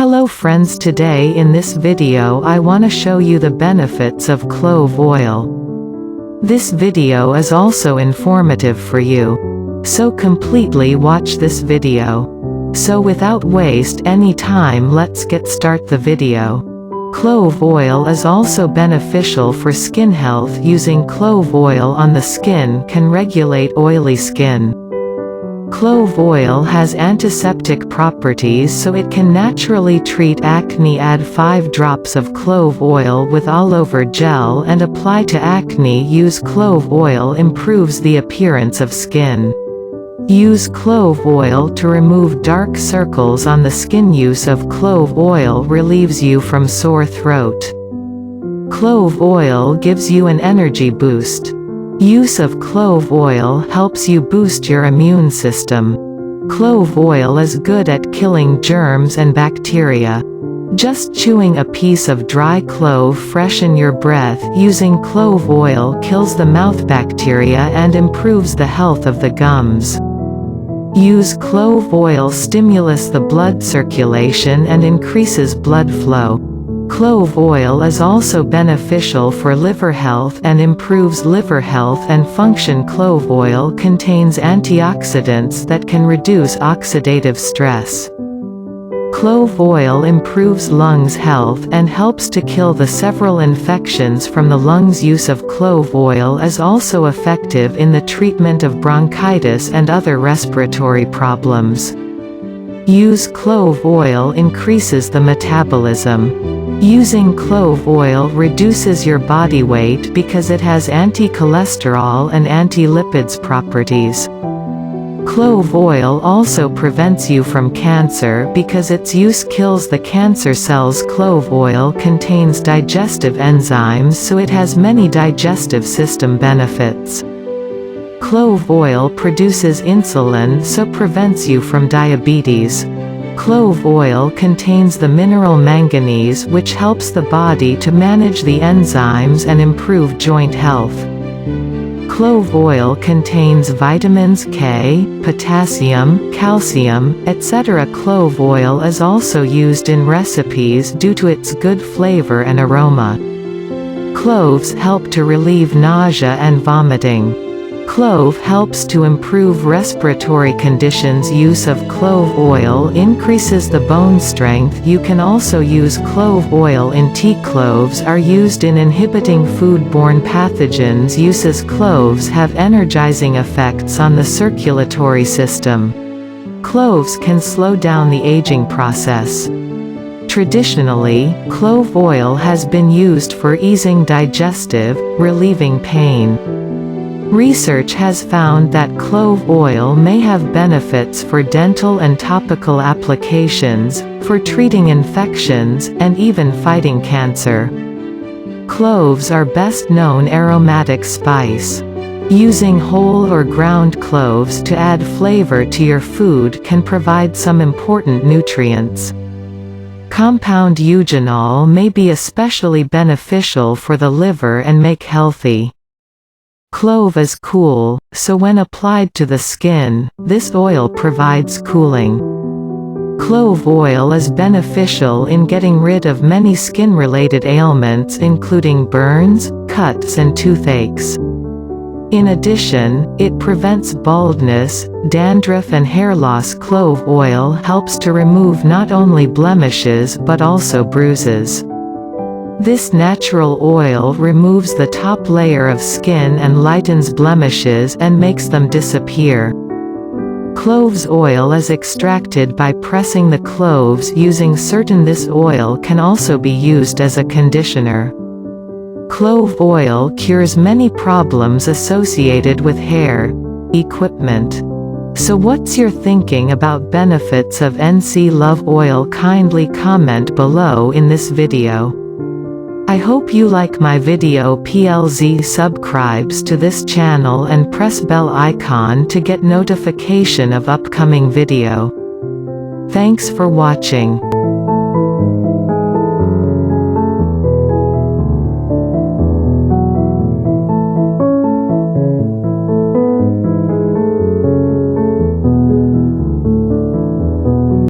Hello friends, today in this video I wanna show you the benefits of clove oil. This video is also informative for you. So completely watch this video. So without waste any time, let's get start the video. Clove oil is also beneficial for skin health. Using clove oil on the skin can regulate oily skin. Clove oil has antiseptic properties, so it can naturally treat acne. Add 5 drops of clove oil with all-over gel and apply to acne. Use clove oil improves the appearance of skin. Use clove oil to remove dark circles on the skin. Use of clove oil relieves you from sore throat. Clove oil gives you an energy boost. Use of clove oil helps you boost your immune system. Clove oil is good at killing germs and bacteria. Just chewing a piece of dry clove freshen your breath. Using clove oil kills the mouth bacteria and improves the health of the gums. Use clove oil stimulates the blood circulation and increases blood flow. Clove oil is also beneficial for liver health and improves liver health and function. Clove oil contains antioxidants that can reduce oxidative stress. Clove oil improves lungs health and helps to kill the several infections from the lungs. Use of clove oil is also effective in the treatment of bronchitis and other respiratory problems. Use clove oil increases the metabolism. Using clove oil reduces your body weight because it has anti-cholesterol and anti-lipids properties. Clove oil also prevents you from cancer because its use kills the cancer cells. Clove oil contains digestive enzymes, so it has many digestive system benefits. Clove oil produces insulin, so prevents you from diabetes. Clove oil contains the mineral manganese, which helps the body to manage the enzymes and improve joint health. Clove oil contains vitamins K, potassium, calcium, etc. Clove oil is also used in recipes due to its good flavor and aroma. Cloves help to relieve nausea and vomiting. Clove helps to improve respiratory conditions. Use of clove oil increases the bone strength. You can also use clove oil in tea. Cloves are used in inhibiting foodborne pathogens. Uses cloves have energizing effects on the circulatory system. Cloves can slow down the aging process. Traditionally, clove oil has been used for easing digestive, relieving pain. Research has found that clove oil may have benefits for dental and topical applications, for treating infections, and even fighting cancer. Cloves are best known aromatic spice. Using whole or ground cloves to add flavor to your food can provide some important nutrients. Compound eugenol may be especially beneficial for the liver and make healthy. Clove is cool, so when applied to the skin, this oil provides cooling. Clove oil is beneficial in getting rid of many skin-related ailments including burns, cuts and toothaches. In addition, it prevents baldness, dandruff and hair loss. Clove oil helps to remove not only blemishes but also bruises. This natural oil removes the top layer of skin and lightens blemishes and makes them disappear. Cloves oil is extracted by pressing the cloves using certain. This oil can also be used as a conditioner. Clove oil cures many problems associated with hair, equipment. So what's your thinking about benefits of NC Love oil? Kindly comment below in this video. I hope you like my video. PLZ subscribes to this channel and press bell icon to get notification of upcoming video. Thanks for watching.